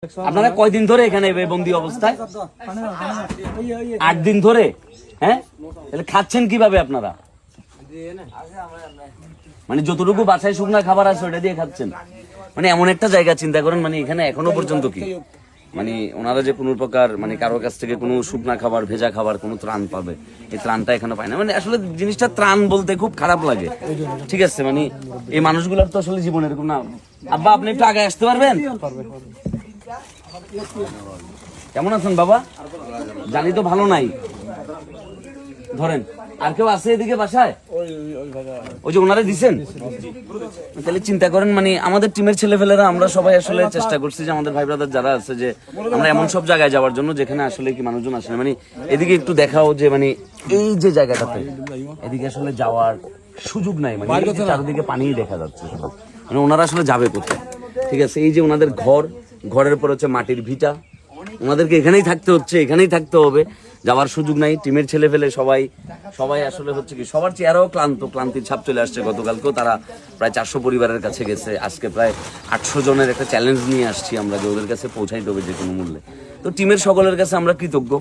আপনারা কয়দিন ধরে এখানে বন্দি অবস্থায়? 8 দিন ধরে। হ্যাঁ, তাহলে খাচ্ছেন কিভাবে আপনারা? মানে যতটুকু বাসায় শুকনা খাবার আছে ওটা দিয়ে খাচ্ছেন। মানে এমন একটা জায়গা চিন্তা করেন, মানে এখানে এখনো পর্যন্ত কি মানে ওনারা যে কোনো প্রকার মানে কারোর কাছ থেকে কোনো শুকনা খাবার ভেজা খাবার কোনো ত্রাণ পাবে, এই ত্রাণটা এখানে পায় না। মানে আসলে জিনিসটা ত্রাণ বলতে খুব খারাপ লাগে। ঠিক আছে, মানে এই মানুষগুলোর তো আসলে জীবন এরকম না। আব্বা আপনি একটু আগে আসতে পারবেন? কেমন আছেন বাবা? জানি তো ভালো নাই। ধরেন আর কেউ আছে এদিকে বাসায়? ওই যে ওনারা দিছেন। তাহলে চিন্তা করেন, মানে আমাদের টিমের ছেলেপেলেরা আমরা সবাই আসলে চেষ্টা করছি যে আমাদের ভাই ব্রাদার যারা আছে যে আমরা এমন সব জায়গায় যাওয়ার জন্য যেখানে আসলে কি মানুষজন আসে না। মানে এদিকে একটু দেখাও যে মানে এই যে জায়গাটাতে এদিকে আসলে যাওয়ার সুযোগ নাই, মানে চারিদিকে পানিই দেখা যাচ্ছে। মানে ওনারা আসলে যাবে কোথায়? ঠিক আছে, এই যে ওনাদের ঘরের পর হচ্ছে মাটির ভিটা, ওনাদেরকে এখানেই থাকতে হচ্ছে, এখানেই থাকতে হবে, যাওয়ার সুযোগ নাই। টিমের ছেলে ফেলে সবাই আসলে হচ্ছে কি সবার চেহারাও ক্লান্তির ছাপ চলে আসছে। গতকালকেও তারা প্রায় 400 পরিবারের কাছে গেছে। আজকে প্রায় 800 জনের একটা চ্যালেঞ্জ নিয়ে আসছি আমরা যে ওদের কাছে পৌঁছাইতে হবে যে কোনো মূল্যে। তো টিমের সকলের কাছে আমরা কৃতজ্ঞ,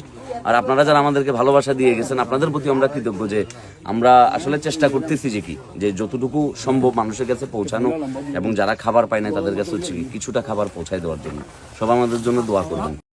আর আপনারা যারা আমাদেরকে ভালোবাসা দিয়ে গেছেন আপনাদের প্রতি আমরা কৃতজ্ঞ যে আমরা আসলে চেষ্টা করতেছি যে যতটুকু সম্ভব মানুষের কাছে পৌঁছানো, এবং যারা খাবার পায় না তাদের কাছে হচ্ছে কি কিছুটা খাবার পৌঁছায় দেওয়ার জন্য। সবাই আমাদের জন্য দোয়া করবেন।